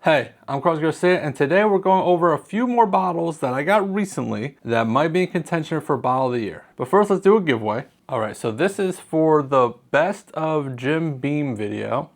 Hey, I'm Carlos Garcia, and today we're going over a few more bottles that I got recently that might be in contention for Bottle of the Year. But first, let's do a giveaway. Alright, so this is for the Best of Jim Beam video,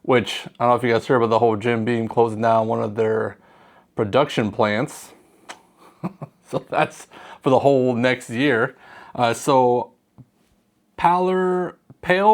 which, I don't know if you guys heard about the whole Jim Beam closing down one of their production plants. So that's for the whole next year. Pale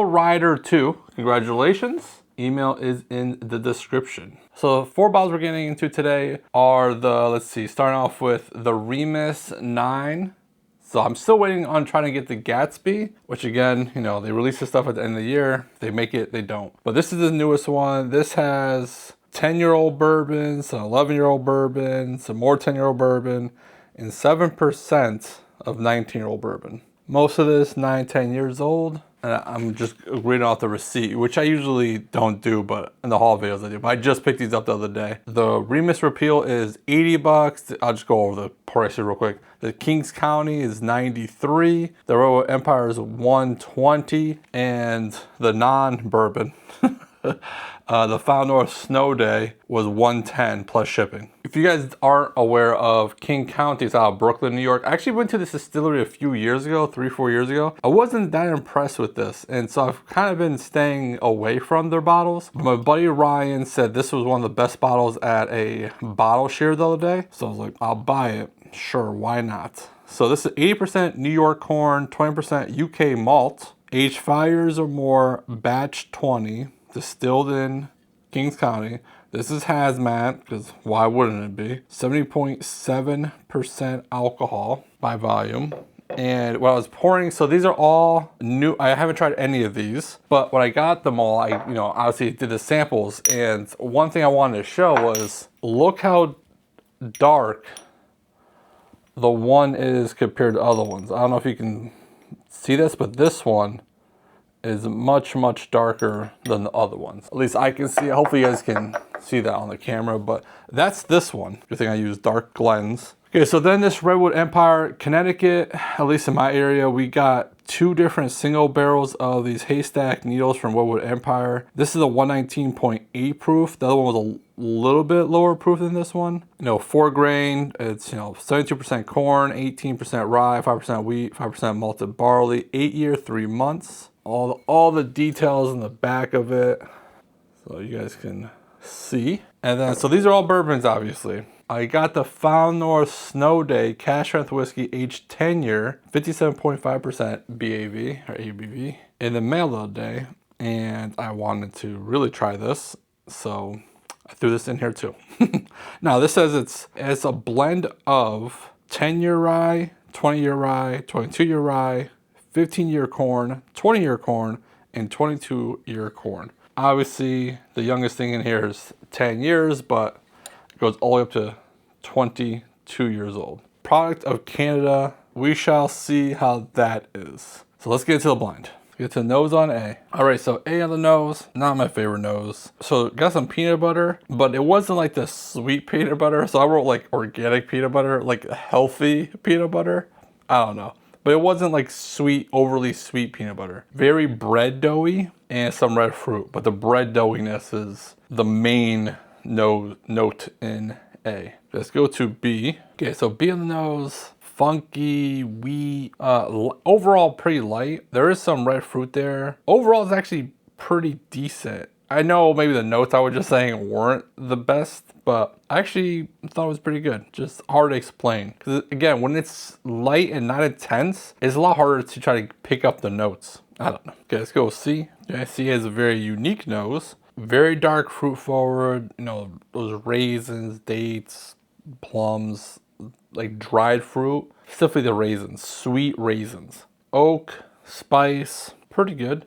Rider 2, congratulations. Email is in the description. So the four bottles we're getting into today are starting off with the Remus 9. So I'm still waiting on trying to get the Gatsby, which again, they release this stuff at the end of the year. They make it, they don't. But this is the newest one. This has 10-year-old bourbon, some 11-year-old bourbon, some more 10-year-old bourbon, and 7% of 19-year-old bourbon. Most of this 9-10 years old. And I'm just reading off the receipt, which I usually don't do, but in the haul videos I do. But I just picked these up the other day. The Remus Repeal is 80 bucks. I'll just go over the prices real quick. The Kings County is 93. The Redwood Empire is 120. And the non-bourbon, the Found North Snow Day was 110 plus shipping. If you guys aren't aware of King County, it's out of Brooklyn, New York. I actually went to this distillery a few years ago, 3-4 years ago. I wasn't that impressed with this, and so I've kind of been staying away from their bottles. But my buddy Ryan said this was one of the best bottles at a bottle share the other day. So I was like, I'll buy it. Sure, why not? So this is 80% New York corn, 20% UK malt, aged 5 years or more, batch 20, distilled in Kings County. This is Hazmat, because why wouldn't it be? 70.7% alcohol by volume. And when I was pouring, so these are all new. I haven't tried any of these, but when I got them all, I obviously did the samples. And one thing I wanted to show was, look how dark the one is compared to other ones. I don't know if you can see this, but this one is much, much darker than the other ones. At least I can see it. Hopefully you guys can see that on the camera, but that's this one. Good thing I use dark lens. Okay, so then this Redwood Empire, Connecticut, at least in my area, we got 2 different single barrels of these Haystack needles from Redwood Empire. This is a 119.8 proof. The other one was a little bit lower proof than this one. 4 grain, it's 72% corn, 18% rye, 5% wheat, 5% malted barley, 8 year, 3 months. All the details in the back of it, so you guys can see. And then, so these are all bourbons, obviously. I got the Found North Snow Day cash strength whiskey, aged 10 year, 57.5% BAV or ABV in the mail the other day, and I wanted to really try this, so I threw this in here too. Now this says it's a blend of 10-year rye, 20-year rye, 22-year rye, 15-year corn, 20-year corn, and 22-year corn. Obviously, the youngest thing in here is 10 years, but it goes all the way up to 22 years old. Product of Canada. We shall see how that is. So let's get into the blend. Get to the nose on A. All right, so A on the nose, not my favorite nose. So got some peanut butter, but it wasn't like the sweet peanut butter. So I wrote like organic peanut butter, like healthy peanut butter. I don't know. But it wasn't like sweet, overly sweet peanut butter. Very bread doughy and some red fruit. But the bread doughiness is the main note in A. Let's go to B. Okay, so B on the nose, funky, wheat, overall pretty light. There is some red fruit there. Overall, it's actually pretty decent. I know maybe the notes I was just saying weren't the best, but I actually thought it was pretty good. Just hard to explain. Because again, when it's light and not intense, it's a lot harder to try to pick up the notes. I don't know. Okay, let's go C. Okay, C has a very unique nose. Very dark fruit forward. Those raisins, dates, plums, like dried fruit. Specifically the raisins, sweet raisins. Oak, spice, pretty good.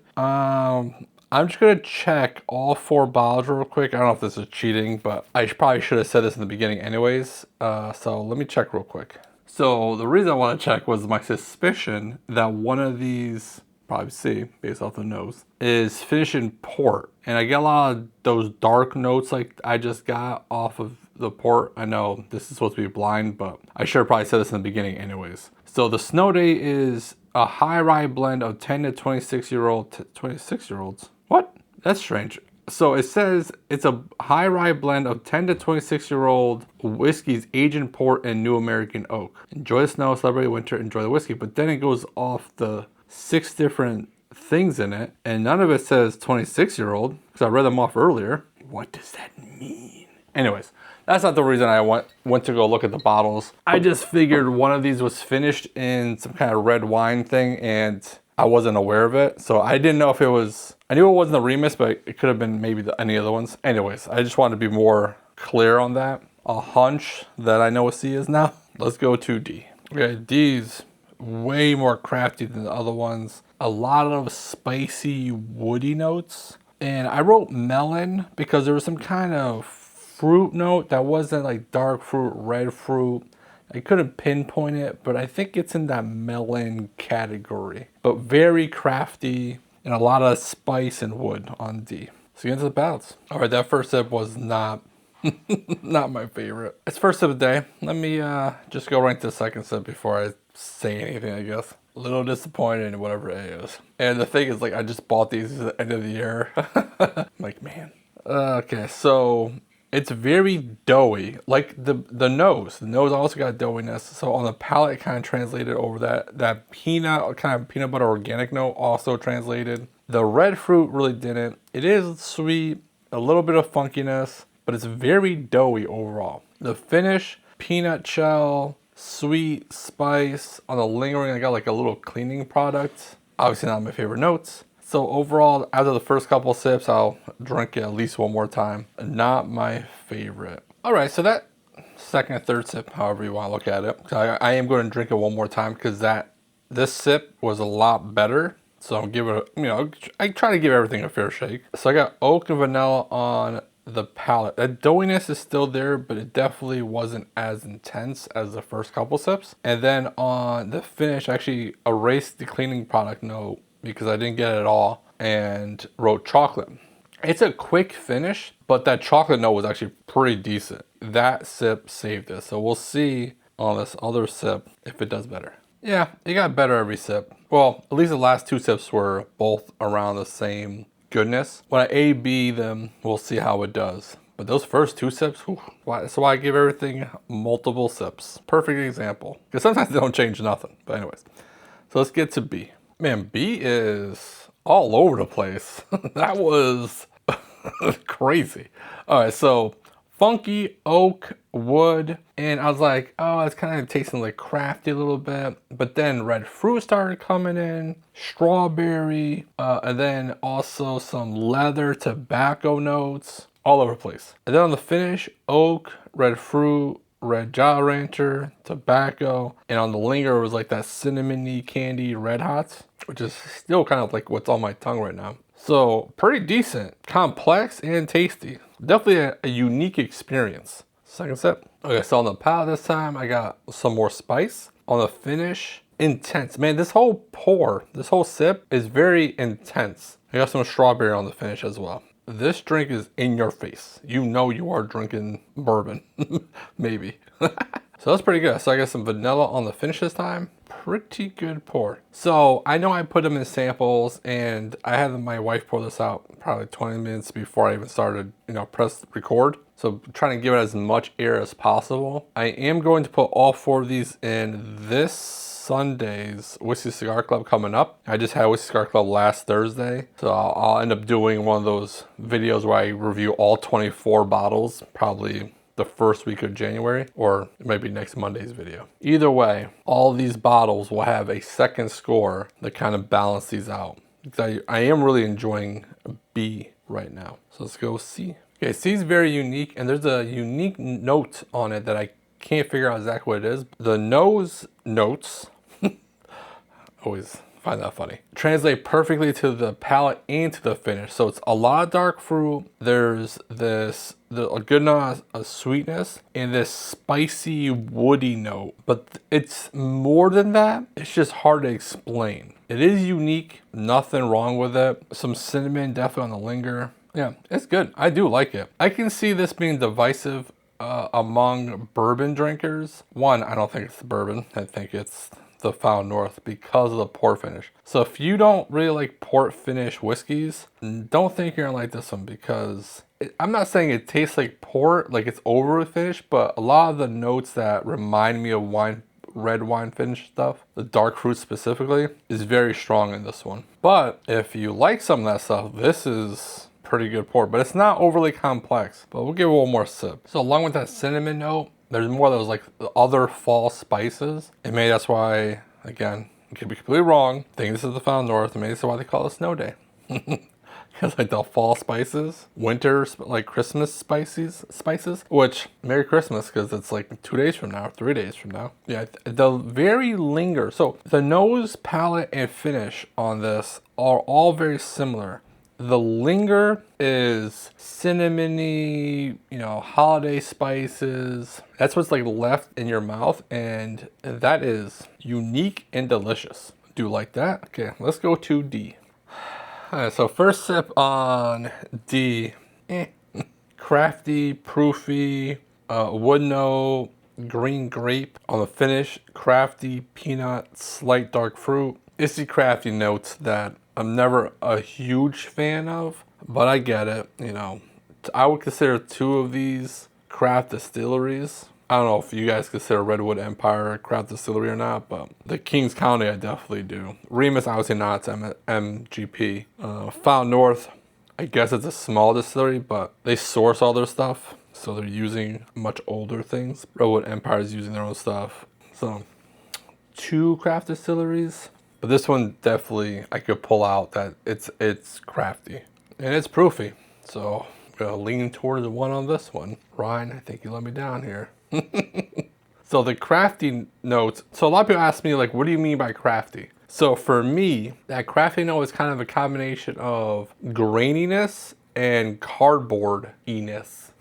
I'm just gonna check all 4 bottles real quick. I don't know if this is cheating, but I probably should have said this in the beginning anyways. So let me check real quick. So the reason I want to check was my suspicion that one of these, probably C, based off the nose, is finished in port. And I get a lot of those dark notes like I just got off of the port. I know this is supposed to be blind, but I should have probably said this in the beginning anyways. So the Snow Day is a high rye blend of 10 to 26-year-olds. What? That's strange. So it says it's a high rye blend of 10 to 26-year-old whiskeys aged in port and new American oak. Enjoy the snow, celebrate winter, enjoy the whiskey. But then it goes off the 6 different things in it, and none of it says 26-year-old because I read them off earlier. What does that mean? Anyways, that's not the reason I went to go look at the bottles. I just figured one of these was finished in some kind of red wine thing, and I wasn't aware of it. So I didn't know if it was, I knew it wasn't the Remus, but it could have been maybe any other ones. Anyways, I just wanted to be more clear on that. A hunch that I know what C is now. Let's go to D. Okay, D's way more crafty than the other ones. A lot of spicy, woody notes. And I wrote melon because there was some kind of fruit note that wasn't like dark fruit, red fruit. I couldn't pinpoint it, but I think it's in that melon category. But very crafty and a lot of spice and wood on D. So get into the balance. All right, that first sip was not my favorite. It's first sip of the day. Let me just go right to the second sip before I say anything, I guess. A little disappointed in whatever A is. And the thing is, like, I just bought these at the end of the year. I'm like, man. Okay, so it's very doughy. Like the nose. The nose also got doughiness. So on the palate, it kind of translated over that peanut, kind of peanut butter organic note also translated. The red fruit really didn't. It is sweet, a little bit of funkiness, but it's very doughy overall. The finish, peanut shell, sweet spice. On the lingering, I got like a little cleaning product. Obviously not my favorite notes. So overall, after the first couple of sips, I'll drink it at least one more time. Not my favorite. All right, so that second and third sip, however you want to look at it. So I am going to drink it one more time because this sip was a lot better. So I'll give it I try to give everything a fair shake. So I got oak and vanilla on the palate. That doughiness is still there, but it definitely wasn't as intense as the first couple sips. And then on the finish, I actually erased the cleaning product note because I didn't get it at all and wrote chocolate. It's a quick finish, but that chocolate note was actually pretty decent. That sip saved it. So we'll see on this other sip if it does better. Yeah, it got better every sip. Well, at least the last 2 sips were both around the same goodness. When I A/B them, we'll see how it does. But those first 2 sips, that's why I give everything multiple sips. Perfect example. Because sometimes they don't change nothing. But anyways, so let's get to B. Man, B is all over the place. That was crazy. All right, so funky oak, wood, and I was like, oh, it's kind of tasting like crafty a little bit. But then red fruit started coming in, strawberry, and then also some leather, tobacco notes, all over the place. And then on the finish, oak, red fruit, red Jolly Rancher, tobacco, and on the linger it was like that cinnamony candy Red Hots, which is still kind of like what's on my tongue right now. So pretty decent, complex and tasty. Definitely a unique experience. Second sip. Okay, so on the palate this time, I got some more spice. On the finish, intense. Man, this whole sip is very intense. I got some strawberry on the finish as well. This drink is in your face. You know you are drinking bourbon. Maybe. So that's pretty good. So I got some vanilla on the finish this time. Pretty good pour. So I know I put them in samples and I had my wife pour this out probably 20 minutes before I even started, press record. So trying to give it as much air as possible. I am going to put all 4 of these in this Sunday's Whiskey Cigar Club coming up. I just had Whiskey Cigar Club last Thursday. So I'll end up doing one of those videos where I review all 24 bottles, probably the first week of January, or it might be next Monday's video. Either way, all these bottles will have a second score that kind of balance these out. I am really enjoying B right now. So let's go C. Okay, C is very unique, and there's a unique note on it that I can't figure out exactly what it is. The nose notes, always find that funny, translate perfectly to the palate and to the finish. So it's a lot of dark fruit. There's a good amount of sweetness and this spicy woody note, but it's more than that. It's just hard to explain. It is unique, nothing wrong with it. Some cinnamon definitely on the linger. Yeah, it's good. I do like it. I can see this being divisive among bourbon drinkers. One, I don't think it's the bourbon. I think it's the Found North because of the port finish. So if you don't really like port finish whiskeys, don't think you're gonna like this one, because I'm not saying it tastes like port, like it's over finished, but a lot of the notes that remind me of wine, red wine finish stuff, the dark fruit specifically, is very strong in this one. But if you like some of that stuff, this is pretty good port, but it's not overly complex. But we'll give it one more sip. So along with that cinnamon note, there's more of those like other fall spices. And maybe that's why, again, I could be completely wrong, I think this is the Found North, and maybe that's why they call it Snow Day. Because like the fall spices, winter, like Christmas spices, which, Merry Christmas, because it's like 2 days from now, 3 days from now. Yeah, the very linger. So the nose, palate, and finish on this are all very similar. The linger is cinnamony, you know, holiday spices. That's what's like left in your mouth, and that is unique and delicious. Do you like that? Okay, let's go to D. Alright, so first sip on D. Crafty, proofy, wood note, green grape. On the finish, crafty, peanut, slight dark fruit. It's the crafty notes that I'm never a huge fan of, but I get it. You know, I would consider 2 of these craft distilleries. I don't know if you guys consider Redwood Empire a craft distillery or not, but the Kings County I definitely do. Remus, obviously not, it's MGP. Found North, I guess it's a small distillery, but they source all their stuff, so they're using much older things. Redwood Empire is using their own stuff. So 2 craft distilleries, but this one definitely I could pull out that it's crafty and it's proofy. So I'm gonna lean towards the one on this one. Ryan, I think you let me down here. So the crafty notes, so a lot of people ask me like, what do you mean by crafty? So for me, that crafty note is kind of a combination of graininess and cardboard-iness.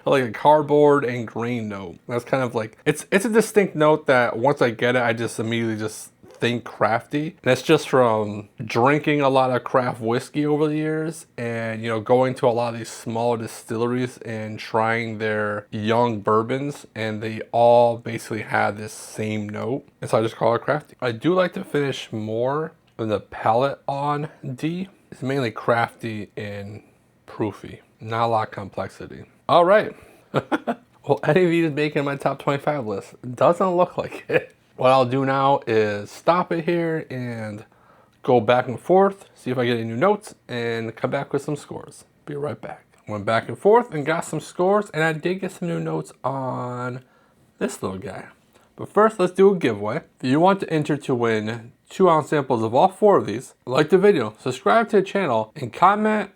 Like a cardboard and grain note. That's kind of like, it's a distinct note that once I get it, I just immediately just think crafty. And it's just from drinking a lot of craft whiskey over the years, and you know, going to a lot of these smaller distilleries and trying their young bourbons, and they all basically have this same note, and so I just call it crafty. I do like to finish more than the palate on D. It's mainly crafty and proofy, not a lot of complexity. All right. Well, any of these making my top 25 list? Doesn't look like it. What I'll do now is stop it here and go back and forth, see if I get any new notes, and come back with some scores. Be right back. Went back and forth and got some scores, and I did get some new notes on this little guy. But first, let's do a giveaway. If you want to enter to win 2-ounce samples of all 4 of these, like the video, subscribe to the channel, and comment.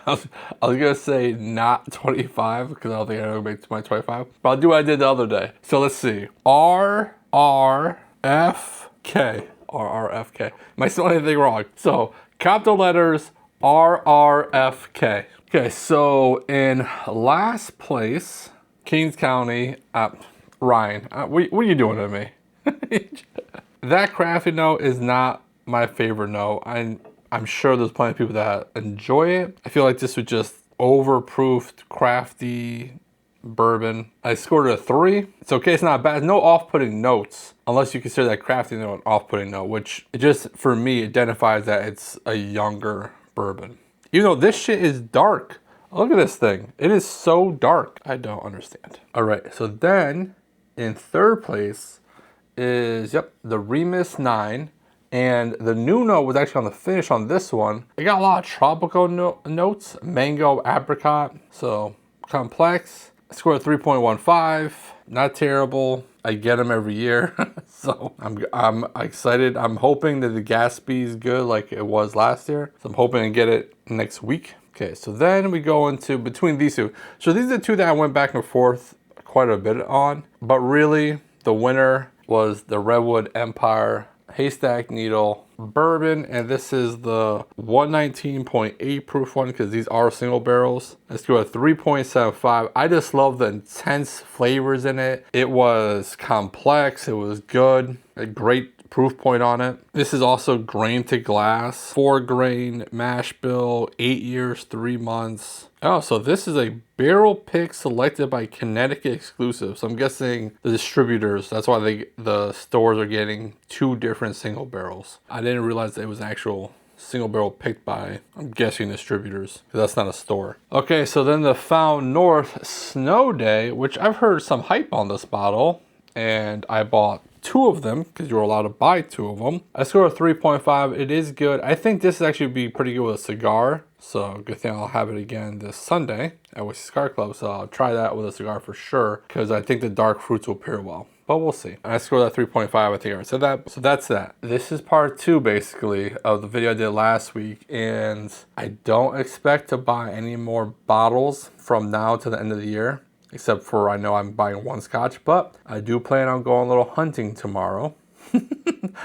I was gonna say not 25, because I don't think I'm gonna make my 25, but I'll do what I did the other day. So let's see. RRFK. RRFK. Am I still anything wrong? So count the letters RRFK. Okay, so in last place, Kings County, Ryan, what are you doing to me? That crafty note is not my favorite note. I'm sure there's plenty of people that enjoy it. I feel like this was just overproofed, crafty bourbon. I scored it a 3. It's okay, it's not bad. No off-putting notes, unless you consider that crafty note an off-putting note, which it just, for me, identifies that it's a younger bourbon. Even though this shit is dark. Look at this thing. It is so dark. I don't understand. All right, so then in 3rd place is, the Remus 9. And the new note was actually on the finish on this one. It got a lot of tropical notes, mango, apricot, so complex. I scored a 3.15, not terrible. I get them every year, so I'm excited. I'm hoping that the Gatsby is good like it was last year. So I'm hoping to get it next week. Okay, so then we go into between these 2. So these are the 2 that I went back and forth quite a bit on, but really the winner was the Redwood Empire Haystack Needle Bourbon, and this is the 119.8 proof one, because these are single barrels. Let's go at 3.75. I just love the intense flavors in it. It was complex, it was good, a great proof point on it. This is also grain to glass, 4 grain mash bill, 8 years, 3 months. Oh, so this is a barrel pick selected by Connecticut exclusive. So I'm guessing the distributors, that's why the stores are getting 2 different single barrels. I didn't realize that it was an actual single barrel picked by, I'm guessing, distributors, because that's not a store. Okay, so then the Found North Snow Day, which I've heard some hype on this bottle, and I bought 2 of them because you were allowed to buy 2 of them. I scored a 3.5. It is good. I think this is actually be pretty good with a cigar. So good thing I'll have it again this Sunday at Whiskey Cigar Club. So I'll try that with a cigar for sure, because I think the dark fruits will pair well. But we'll see. I scored that 3.5. I think I already said that. So that's that. This is part 2 basically of the video I did last week. And I don't expect to buy any more bottles from now to the end of the year. Except for, I know I'm buying 1 scotch, but I do plan on going a little hunting tomorrow.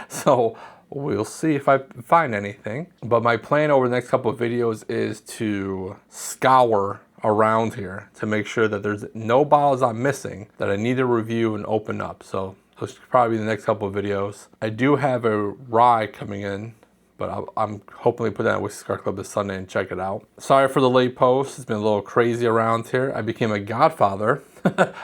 So we'll see if I find anything. But my plan over the next couple of videos is to scour around here to make sure that there's no bottles I'm missing that I need to review and open up. So those should probably be the next couple of videos. I do have a rye coming in, but I'm hoping to put that at Whiskey Cigar Club this Sunday and check it out. Sorry for the late post. It's been a little crazy around here. I became a godfather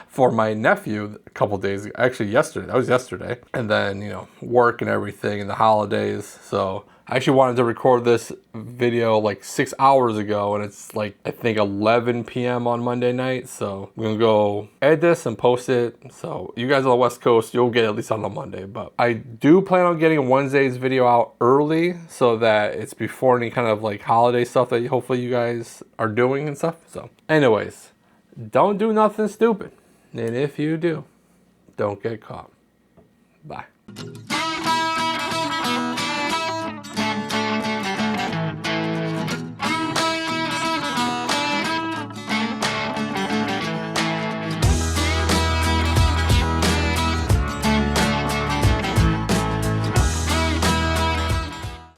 for my nephew a couple days ago. Actually, yesterday. That was yesterday. And then, you know, work and everything and the holidays. So I actually wanted to record this video like 6 hours ago, and it's like, I think 11 p.m. on Monday night. So I'm gonna go edit this and post it. So you guys on the West Coast, you'll get it at least on a Monday. But I do plan on getting Wednesday's video out early so that it's before any kind of like holiday stuff that hopefully you guys are doing and stuff. So anyways, don't do nothing stupid. And if you do, don't get caught. Bye.